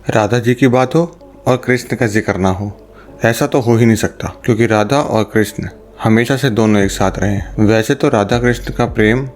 राधा जी की बात हो और कृष्ण का जिक्र ना हो, ऐसा तो हो ही नहीं सकता, क्योंकि राधा और कृष्ण हमेशा से दोनों एक साथ रहे हैं। वैसे तो राधा कृष्ण का प्रेम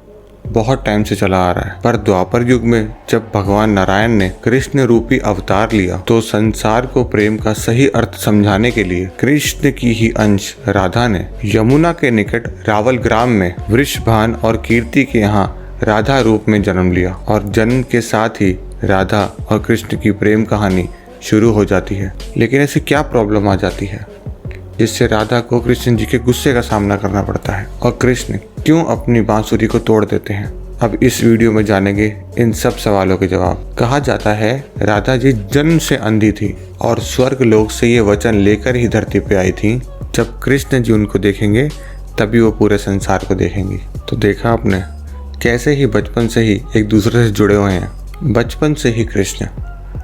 बहुत टाइम से चला आ रहा है, पर द्वापर युग में जब भगवान नारायण ने कृष्ण रूपी अवतार लिया तो संसार को प्रेम का सही अर्थ समझाने के लिए कृष्ण की ही अंश राधा ने यमुना के निकट रावल ग्राम में वृषभान और कीर्ति के यहाँ राधा रूप में जन्म लिया। और जन्म के साथ ही राधा और कृष्ण की प्रेम कहानी शुरू हो जाती है। लेकिन ऐसी क्या प्रॉब्लम आ जाती है जिससे राधा को कृष्ण जी के गुस्से का सामना करना पड़ता है, और कृष्ण क्यों अपनी बांसुरी को तोड़ देते हैं? अब इस वीडियो में जानेंगे इन सब सवालों के जवाब। कहा जाता है राधा जी जन्म से अंधी थी और स्वर्ग लोक से ये वचन लेकर ही धरती पे आई थी, जब कृष्ण जी उनको देखेंगे तभी वो पूरे संसार को देखेंगी। तो देखा आपने कैसे ही बचपन से ही एक दूसरे से जुड़े हुए हैं। बचपन से ही कृष्ण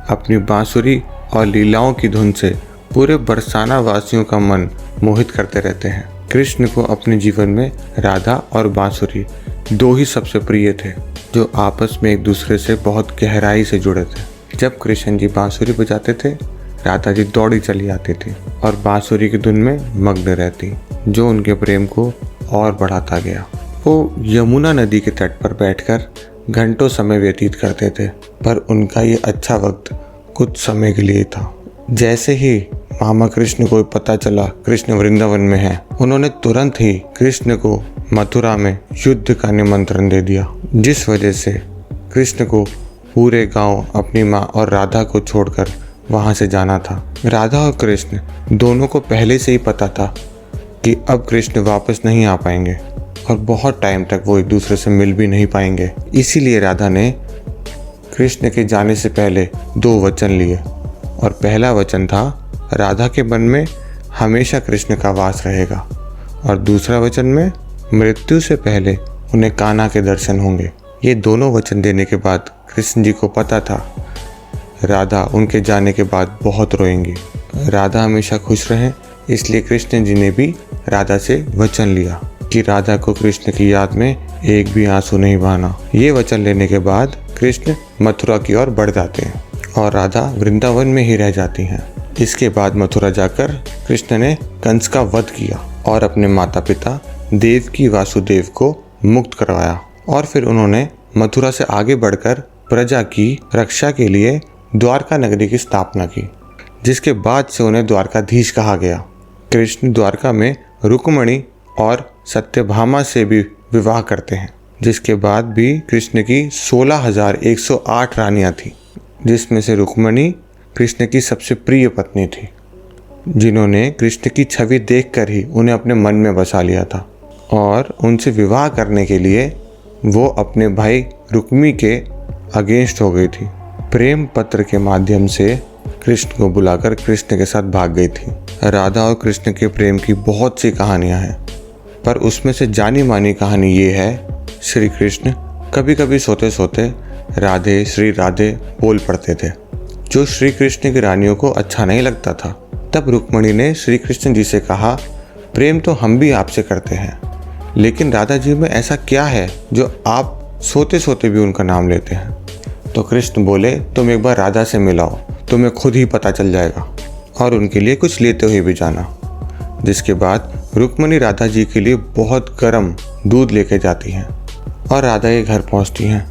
अपनी बांसुरी और लीलाओं की धुन से पूरे बरसाना वासियों का मन मोहित करते रहते हैं। कृष्ण को अपने जीवन में राधा और बांसुरी दो ही सबसे प्रिय थे, जो आपस में एक दूसरे से बहुत गहराई से जुड़े थे। जब कृष्ण जी बांसुरी बजाते थे, राधा जी दौड़ी चली आती थी और बांसुरी की धुन में मग्न रहती, जो उनके प्रेम को और बढ़ाता गया। वो यमुना नदी के तट पर बैठकर घंटों समय व्यतीत करते थे, पर उनका ये अच्छा वक्त कुछ समय के लिए था। जैसे ही मामा कृष्ण को पता चला कृष्ण वृंदावन में है, उन्होंने तुरंत ही कृष्ण को मथुरा में युद्ध का निमंत्रण दे दिया, जिस वजह से कृष्ण को पूरे गांव अपनी माँ और राधा को छोड़कर वहां से जाना था। राधा और कृष्ण दोनों को पहले से ही पता था कि अब कृष्ण वापस नहीं आ पाएंगे और बहुत टाइम तक वो एक दूसरे से मिल भी नहीं पाएंगे। इसीलिए राधा ने कृष्ण के जाने से पहले दो वचन लिए, और पहला वचन था राधा के मन में हमेशा कृष्ण का वास रहेगा, और दूसरा वचन में मृत्यु से पहले उन्हें कान्हा के दर्शन होंगे। ये दोनों वचन देने के बाद कृष्ण जी को पता था राधा उनके जाने के बाद बहुत रोएंगी। राधा हमेशा खुश रहें, इसलिए कृष्ण जी ने भी राधा से वचन लिया कि राधा को कृष्ण की याद में एक भी आंसू नहीं बहाना। ये वचन लेने के बाद कृष्ण मथुरा की ओर बढ़ जाते हैं और राधा वृंदावन में ही रह जाती हैं। इसके बाद मथुरा जाकर कृष्ण ने कंस का वध किया और अपने माता पिता देवकी वासुदेव को मुक्त करवाया, और फिर उन्होंने मथुरा से आगे बढ़कर प्रजा की रक्षा के लिए द्वारका नगरी की स्थापना की, जिसके बाद से उन्हें द्वारकाधीश कहा गया। कृष्ण द्वारका में रुक्मणी और सत्यभामा से भी विवाह करते हैं, जिसके बाद भी कृष्ण की 16,108 रानियां थी, जिसमें से रुक्मणी कृष्ण की सबसे प्रिय पत्नी थी, जिन्होंने कृष्ण की छवि देखकर ही उन्हें अपने मन में बसा लिया था, और उनसे विवाह करने के लिए वो अपने भाई रुक्मी के अगेंस्ट हो गई थी। प्रेम पत्र के माध्यम से कृष्ण को बुलाकर कृष्ण के साथ भाग गई थी। राधा और कृष्ण के प्रेम की बहुत सी कहानियां हैं, पर उसमें से जानी मानी कहानी ये है, श्री कृष्ण कभी कभी सोते सोते राधे श्री राधे बोल पड़ते थे, जो श्री कृष्ण की रानियों को अच्छा नहीं लगता था। तब रुक्मणी ने श्री कृष्ण जी से कहा, प्रेम तो हम भी आपसे करते हैं, लेकिन राधा जी में ऐसा क्या है जो आप सोते सोते भी उनका नाम लेते हैं? तो कृष्ण बोले, तुम एक बार राधा से मिलाओ, तुम्हें खुद ही पता चल जाएगा, और उनके लिए कुछ लेते हुए भी जाना। जिसके बाद रुक्मणी राधा जी के लिए बहुत गर्म दूध लेके जाती हैं और राधा के घर पहुंचती हैं,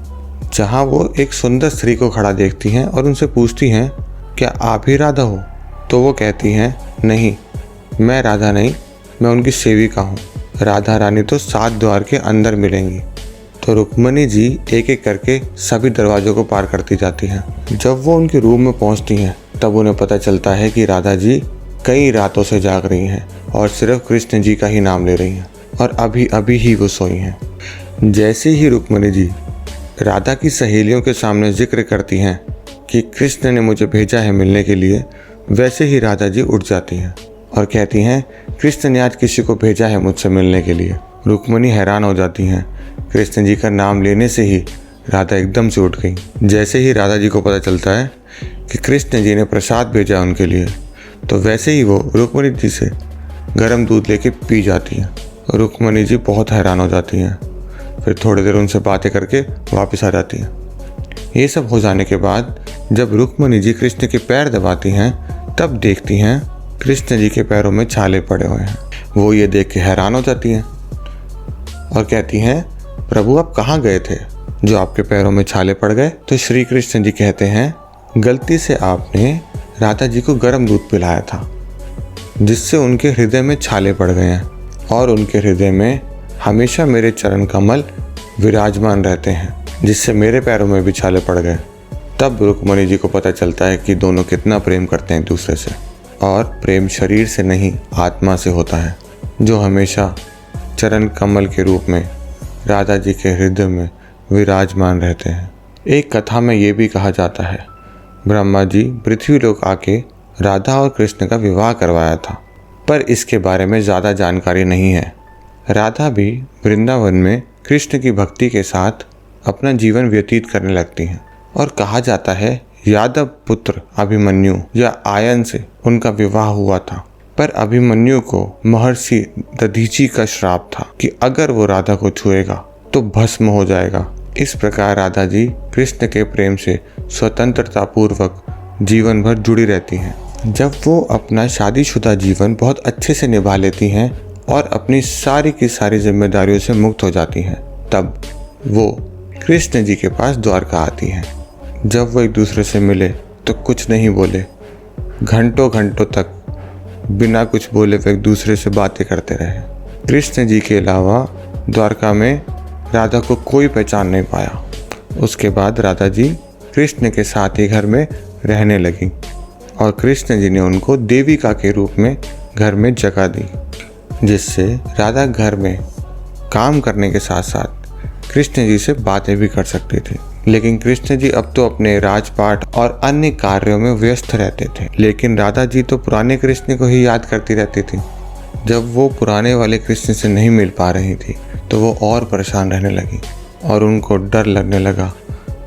जहां वो एक सुंदर स्त्री को खड़ा देखती हैं और उनसे पूछती हैं, क्या आप ही राधा हो? तो वो कहती हैं, नहीं, मैं राधा नहीं, मैं उनकी सेविका हूँ। राधा रानी तो 7 द्वार के अंदर मिलेंगी। तो रुक्मणी जी एक एक करके सभी दरवाजों को पार करती जाती हैं। जब वो उनके रूम में पहुँचती हैं, तब उन्हें पता चलता है कि राधा जी कई रातों से जाग रही हैं और सिर्फ कृष्ण जी का ही नाम ले रही हैं, और अभी अभी ही वो सोई हैं। जैसे ही रुक्मणी जी राधा की सहेलियों के सामने जिक्र करती हैं कि कृष्ण ने मुझे भेजा है मिलने के लिए, वैसे ही राधा जी उठ जाती हैं और कहती हैं, कृष्ण ने आज किसी को भेजा है मुझसे मिलने के लिए। रुक्मणी हैरान हो जाती हैं। कृष्ण जी का नाम लेने से ही राधा एकदम से उठ गई। जैसे ही राधा जी को पता चलता है कि कृष्ण जी ने प्रसाद भेजा उनके लिए, तो वैसे ही वो रुक्मणी जी से गर्म दूध लेके पी जाती हैं। रुक्मणी जी बहुत हैरान हो जाती हैं, फिर थोड़ी देर उनसे बातें करके वापस आ जाती हैं। ये सब हो जाने के बाद जब रुक्मिणी जी कृष्ण के पैर दबाती हैं तब देखती हैं कृष्ण जी के पैरों में छाले पड़े हुए हैं। वो ये देख के हैरान हो जाती हैं और कहती हैं, प्रभु आप कहाँ गए थे जो आपके पैरों में छाले पड़ गए? तो श्री कृष्ण जी कहते हैं, गलती से आपने राधा जी को गर्म दूध पिलाया था जिससे उनके हृदय में छाले पड़ गए हैं और उनके हृदय में हमेशा मेरे चरण कमल विराजमान रहते हैं जिससे मेरे पैरों में भी छाले पड़ गए। तब रुक्मिणी जी को पता चलता है कि दोनों कितना प्रेम करते हैं एक दूसरे से, और प्रेम शरीर से नहीं आत्मा से होता है जो हमेशा चरण कमल के रूप में राधा जी के हृदय में विराजमान रहते हैं। एक कथा में ये भी कहा जाता है, ब्रह्मा जी पृथ्वी लोक आके राधा और कृष्ण का विवाह करवाया था, पर इसके बारे में ज़्यादा जानकारी नहीं है। राधा भी वृंदावन में कृष्ण की भक्ति के साथ अपना जीवन व्यतीत करने लगती हैं और कहा जाता है यादव पुत्र अभिमन्यु या आयन से उनका विवाह हुआ था, पर अभिमन्यु को महर्षि दधीची का श्राप था कि अगर वो राधा को छुएगा तो भस्म हो जाएगा। इस प्रकार राधा जी कृष्ण के प्रेम से स्वतंत्रता पूर्वक जीवन भर जुड़ी रहती हैं। जब वो अपना शादीशुदा जीवन बहुत अच्छे से निभा लेती हैं और अपनी सारी की सारी जिम्मेदारियों से मुक्त हो जाती हैं, तब वो कृष्ण जी के पास द्वारका आती हैं। जब वो एक दूसरे से मिले तो कुछ नहीं बोले, घंटों घंटों तक बिना कुछ बोले वो एक दूसरे से बातें करते रहे। कृष्ण जी के अलावा द्वारका में राधा को कोई पहचान नहीं पाया। उसके बाद राधा जी कृष्ण के साथ ही घर में रहने लगी और कृष्ण जी ने उनको देविका के रूप में घर में जगह दी, जिससे राधा घर में काम करने के साथ साथ कृष्ण जी से बातें भी कर सकती थी। लेकिन कृष्ण जी अब तो अपने राजपाट और अन्य कार्यों में व्यस्त रहते थे, लेकिन राधा जी तो पुराने कृष्ण को ही याद करती रहती थी। जब वो पुराने वाले कृष्ण से नहीं मिल पा रही थी तो वो और परेशान रहने लगी और उनको डर लगने लगा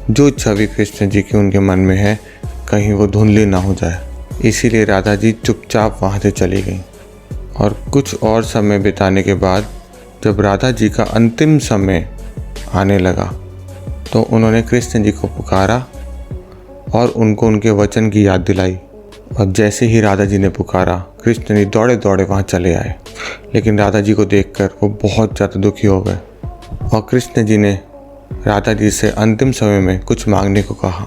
जो छवि कृष्ण जी की उनके मन में है कहीं वो धुंधली ना हो जाए। इसीलिए राधा जी चुपचाप वहाँ से चली गई और कुछ और समय बिताने के बाद जब राधा जी का अंतिम समय आने लगा तो उन्होंने कृष्ण जी को पुकारा और उनको उनके वचन की याद दिलाई। और जैसे ही राधा जी ने पुकारा, कृष्ण जी दौड़े दौड़े वहाँ चले आए। लेकिन राधा जी को देखकर वो बहुत ज़्यादा दुखी हो गए और कृष्ण जी ने राधा जी से अंतिम समय में कुछ मांगने को कहा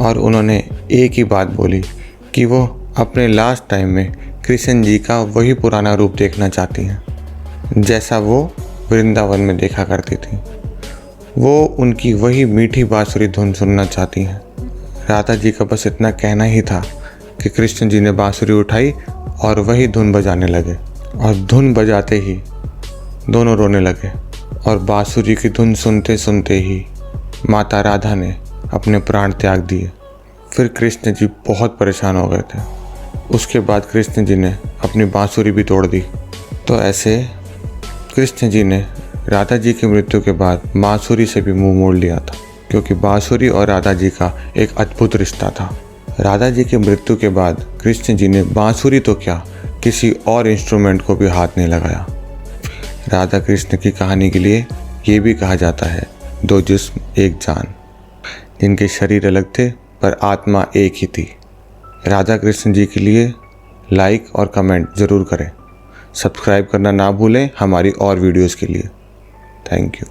और उन्होंने एक ही बात बोली कि वो अपने लास्ट टाइम में कृष्ण जी का वही पुराना रूप देखना चाहती हैं जैसा वो वृंदावन में देखा करती थी। वो उनकी वही मीठी बांसुरी धुन सुनना चाहती हैं। राधा जी का बस इतना कहना ही था कि कृष्ण जी ने बांसुरी उठाई और वही धुन बजाने लगे और धुन बजाते ही दोनों रोने लगे और बांसुरी की धुन सुनते सुनते ही माता राधा ने अपने प्राण त्याग दिए। फिर कृष्ण जी बहुत परेशान हो गए थे। उसके बाद कृष्ण जी ने अपनी बांसुरी भी तोड़ दी। तो ऐसे कृष्ण जी ने राधा जी की मृत्यु के बाद बांसुरी से भी मुंह मोड़ लिया था, क्योंकि बांसुरी और राधा जी का एक अद्भुत रिश्ता था। राधा जी की मृत्यु के बाद कृष्ण जी ने बांसुरी तो क्या, किसी और इंस्ट्रूमेंट को भी हाथ नहीं लगाया। राधा कृष्ण की कहानी के लिए ये भी कहा जाता है, दो जिस्म एक जान, जिनके शरीर अलग थे पर आत्मा एक ही थी। राधा कृष्ण जी के लिए लाइक और कमेंट ज़रूर करें। सब्सक्राइब करना ना भूलें हमारी और वीडियोस के लिए। Thank you.